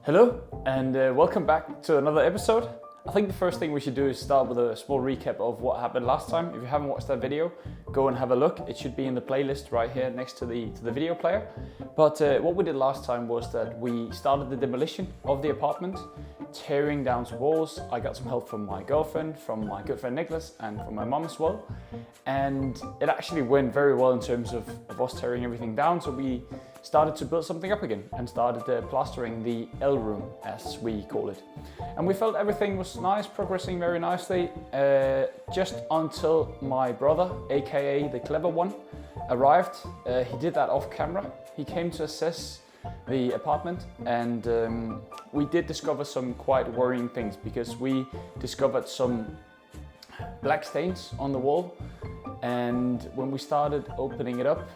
Hello and welcome back to another episode. I think the first thing we should do is start with a small recap of what happened last time. If you haven't watched that video, go and have a look. It should be in the playlist right here next to the video player. But what we did last time was that we started the demolition of the apartment, tearing down some walls. I got some help from my girlfriend, from my good friend Nicholas, and from my mum as well. And it actually went very well in terms of us tearing everything down. So we started to build something up again and started plastering the L room, as we call it. And we felt everything was nice, progressing very nicely, just until my brother, aka the clever one, arrived. He did that off camera. He came to assess the apartment, and we did discover some quite worrying things, because we discovered some black stains on the wall. And when we started opening it up,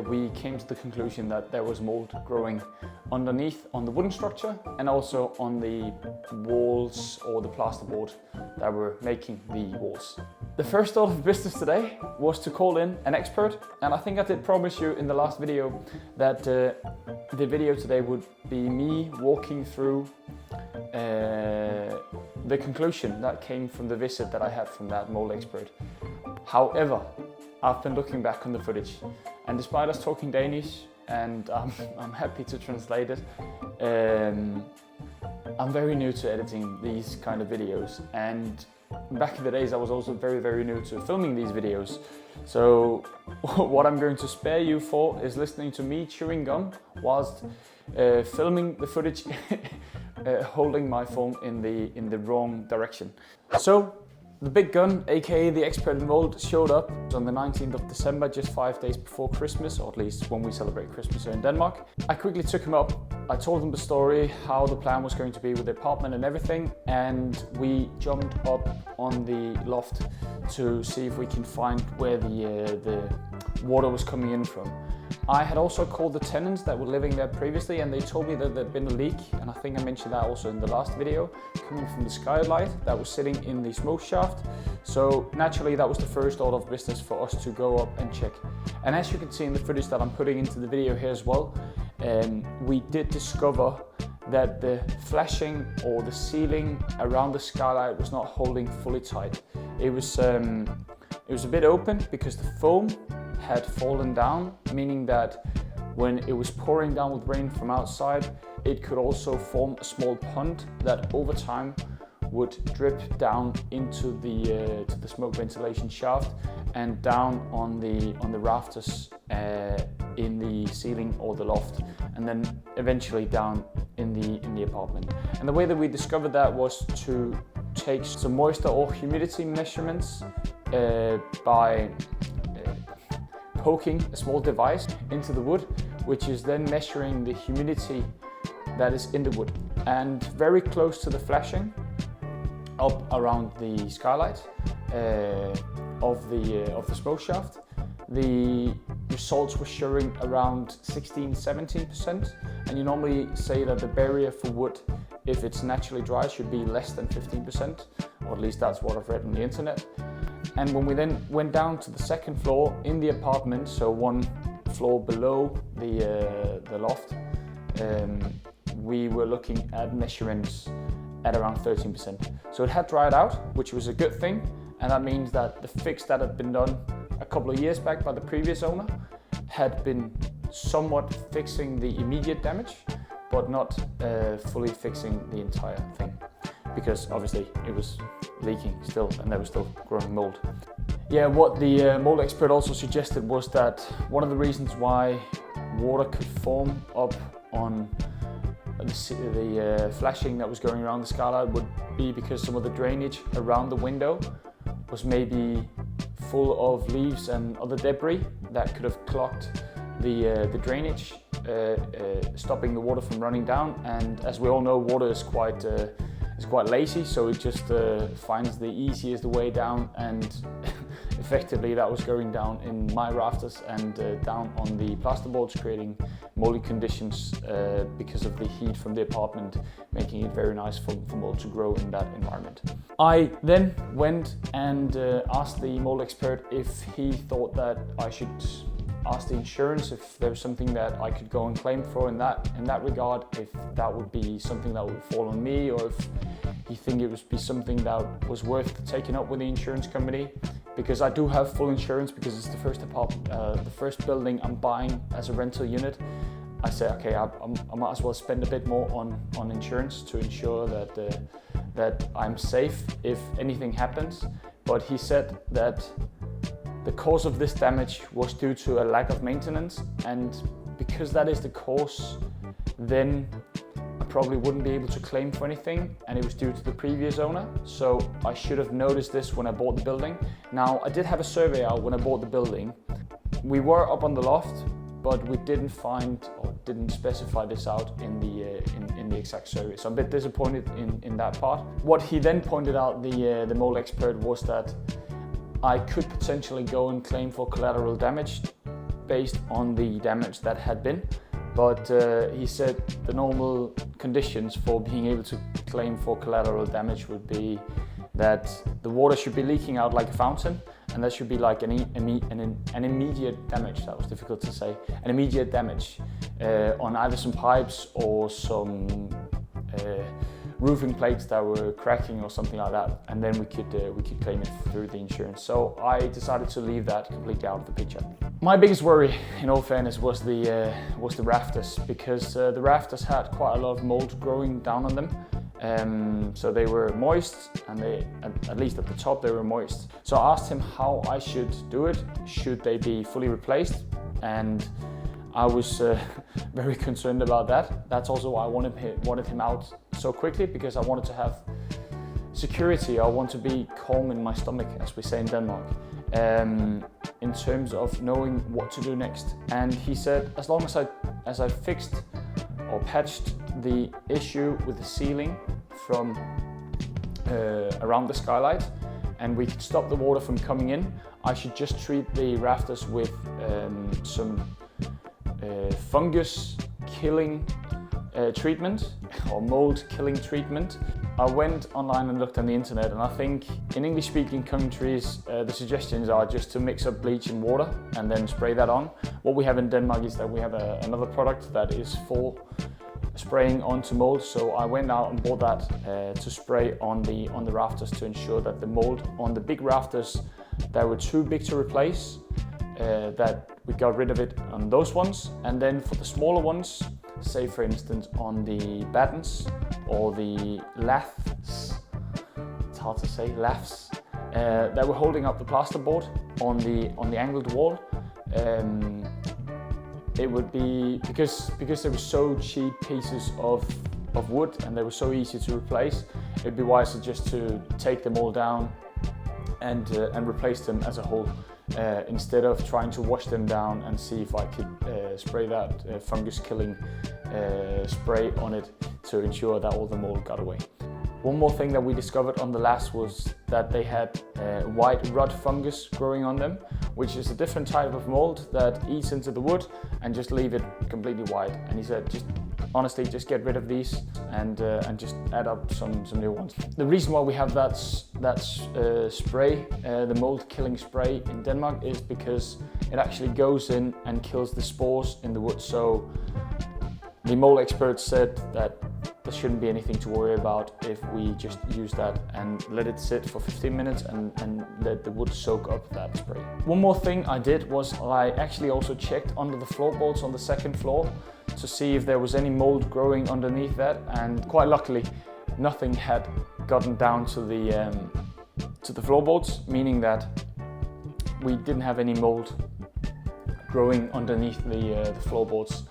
we came to the conclusion that there was mold growing underneath on the wooden structure and also on the walls or the plasterboard that were making the walls. The first order of business today was to call in an expert, and I think I did promise you in the last video that the video today would be me walking through the conclusion that came from the visit that I had from that mold expert. However, I've been looking back on the footage, and despite us talking Danish, and I'm happy to translate it, I'm very new to editing these kind of videos, and back in the days I was also very new to filming these videos. So what I'm going to spare you for is listening to me chewing gum whilst filming the footage holding my phone in the wrong direction. So the big gun, aka the expert in mold, showed up on the 19th of December, just 5 days before Christmas, or at least when we celebrate Christmas here in Denmark. I quickly took him up. I told him the story, how the plan was going to be with the apartment and everything, and we jumped up on the loft to see if we can find where the water was coming in from. I had also called the tenants that were living there previously, and they told me that there'd been a leak, and I think I mentioned that also in the last video, coming from the skylight that was sitting in the smoke shaft. So naturally that was the first order of business for us to go up and check. And as you can see in the footage that I'm putting into the video here as well, we did discover that the flashing or the ceiling around the skylight was not holding fully tight. It was a bit open because the foam had fallen down, meaning that when it was pouring down with rain from outside, it could also form a small pond that over time would drip down into to the smoke ventilation shaft and down on the rafters in the ceiling or the loft, and then eventually down in the apartment. And the way that we discovered that was to take some moisture or humidity measurements by poking a small device into the wood, which is then measuring the humidity that is in the wood. And very close to the flashing, up around the skylight of the smoke shaft, the results were showing around 16-17%. And you normally say that the barrier for wood, if it's naturally dry, should be less than 15%, or at least that's what I've read on the internet. And when we then went down to the second floor in the apartment, so one floor below the loft, we were looking at measurements at around 13%. So it had dried out, which was a good thing, and that means that the fix that had been done a couple of years back by the previous owner had been somewhat fixing the immediate damage, but not fully fixing the entire thing, because obviously it was leaking still and there was still growing mold. Yeah, what the mold expert also suggested was that one of the reasons why water could form up on the flashing that was going around the skylight would be because some of the drainage around the window was maybe full of leaves and other debris that could have clogged the drainage, stopping the water from running down. And as we all know, water is quite lazy, so it just finds the easiest way down, and effectively that was going down in my rafters and down on the plasterboards, creating moldy conditions because of the heat from the apartment, making it very nice for mold to grow in that environment. I then went and asked the mold expert if he thought that I should asked the insurance if there was something that I could go and claim for in that regard, if that would be something that would fall on me, or if he think it would be something that was worth taking up with the insurance company. Because I do have full insurance, because it's the first building I'm buying as a rental unit. I said, okay, I might as well spend a bit more on insurance to ensure that I'm safe if anything happens. But he said that the cause of this damage was due to a lack of maintenance, and because that is the cause, then I probably wouldn't be able to claim for anything, and it was due to the previous owner. So I should have noticed this when I bought the building. Now, I did have a survey out when I bought the building. We were up on the loft, but we didn't find or didn't specify this out in the exact survey. So I'm a bit disappointed in that part. What he then pointed out, the mold expert, was that I could potentially go and claim for collateral damage based on the damage that had been. But he said the normal conditions for being able to claim for collateral damage would be that the water should be leaking out like a fountain, and that should be like an immediate damage. That was difficult to say. An immediate damage on either some pipes or some roofing plates that were cracking or something like that, and then we could claim it through the insurance. So I decided to leave that completely out of the picture. My biggest worry, in all fairness, was the rafters, because the rafters had quite a lot of mold growing down on them. So they were moist, and they, at least at the top, they were moist. So I asked him how I should do it. Should they be fully replaced? And I was very concerned about that. That's also why I wanted him out so quickly, because I wanted to have security. I want to be calm in my stomach, as we say in Denmark, in terms of knowing what to do next. And he said, as long as I fixed or patched the issue with the ceiling from around the skylight, and we could stop the water from coming in, I should just treat the rafters with some fungus killing treatment, or mold killing treatment. I went online and looked on the internet, and I think in English speaking countries the suggestions are just to mix up bleach and water and then spray that on. What we have in Denmark is that we have another product that is for spraying onto mold. So I went out and bought that to spray on the rafters, to ensure that the mold on the big rafters that were too big to replace, that we got rid of it on those ones. And then for the smaller ones, say for instance on the battens or the laths, it's hard to say, laths, that were holding up the plasterboard on the angled wall. It would be, because they were so cheap pieces of wood and they were so easy to replace, it'd be wiser just to take them all down and replace them as a whole, instead of trying to wash them down and see if I could spray that fungus killing spray on it to ensure that all the mold got away. One more thing that we discovered on the laths was that they had white rot fungus growing on them, which is a different type of mold that eats into the wood and just leave it completely white. And he said, honestly, just get rid of these and just add up some new ones. The reason why we have that spray, the mold killing spray in Denmark, is because it actually goes in and kills the spores in the wood. So the mold expert said that there shouldn't be anything to worry about if we just use that and let it sit for 15 minutes and let the wood soak up that spray. One more thing I did was I actually also checked under the floorboards on the second floor to see if there was any mold growing underneath that, and quite luckily nothing had gotten down to the floorboards, meaning that we didn't have any mold growing underneath the floorboards.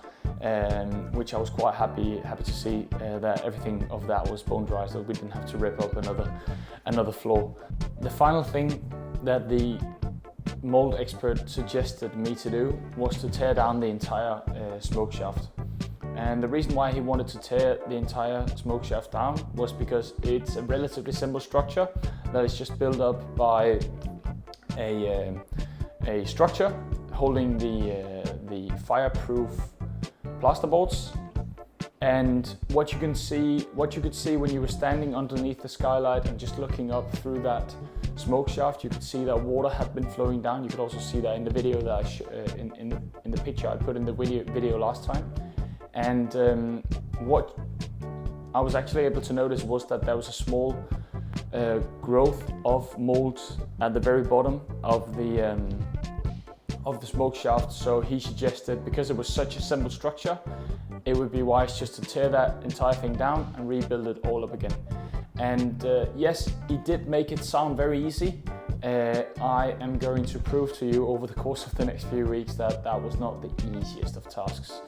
Which I was quite happy to see, that everything of that was bone dry, so we didn't have to rip up another floor. The final thing that the mold expert suggested me to do was to tear down the entire smoke shaft. And the reason why he wanted to tear the entire smoke shaft down was because it's a relatively simple structure that is just built up by a structure holding the fireproof plasterboards. And what you could see when you were standing underneath the skylight and just looking up through that smoke shaft, you could see that water had been flowing down. You could also see that in the video that in the picture I put in the video last time. And what I was actually able to notice was that there was a small growth of mold at the very bottom of the smoke shaft. So he suggested, because it was such a simple structure, it would be wise just to tear that entire thing down and rebuild it all up again. And yes, he did make it sound very easy. I am going to prove to you over the course of the next few weeks that that was not the easiest of tasks.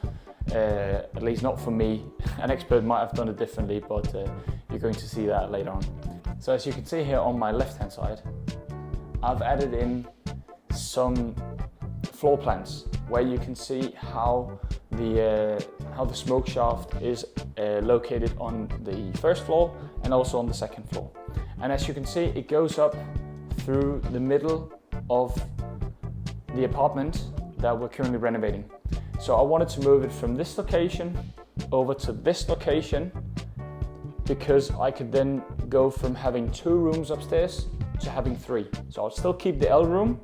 At least not for me. An expert might have done it differently, but you're going to see that later on. So as you can see here on my left hand side, I've added in some floor plans where you can see how the smoke shaft is located on the first floor and also on the second floor. And as you can see, it goes up through the middle of the apartment that we're currently renovating. So I wanted to move it from this location over to this location, because I could then go from having 2 rooms upstairs to having 3. So I'll still keep the L room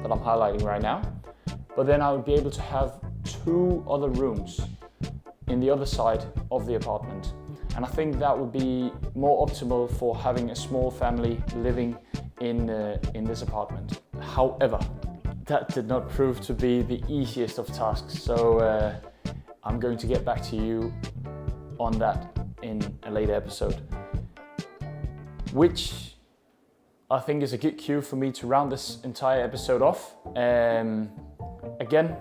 that I'm highlighting right now, but then I would be able to have 2 other rooms in the other side of the apartment. And I think that would be more optimal for having a small family living in this apartment. However, that did not prove to be the easiest of tasks, so I'm going to get back to you on that in a later episode, which I think is a good cue for me to round this entire episode off. Again,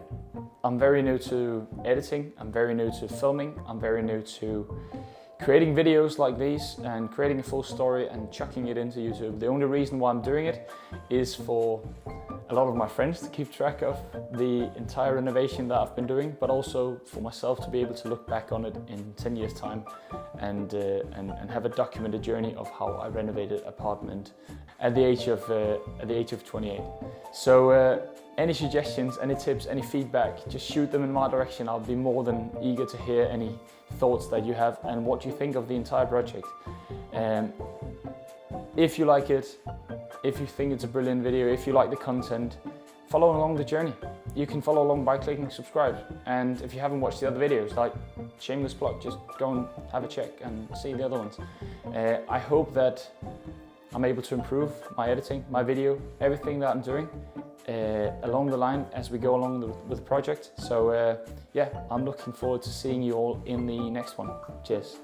I'm very new to editing, I'm very new to filming, I'm very new to creating videos like these and creating a full story and chucking it into YouTube. The only reason why I'm doing it is for a lot of my friends to keep track of the entire renovation that I've been doing, but also for myself to be able to look back on it in 10 years time and have a documented journey of how I renovated an apartment at the age of 28. So any suggestions, any tips, any feedback, just shoot them in my direction. I'll be more than eager to hear any thoughts that you have and what you think of the entire project. If you like it, if you think it's a brilliant video, if you like the content, follow along the journey. You can follow along by clicking subscribe. And if you haven't watched the other videos, like shameless plug, just go and have a check and see the other ones. I hope that I'm able to improve my editing, my video, everything that I'm doing along the line as we go along with the project. So yeah, I'm looking forward to seeing you all in the next one. Cheers.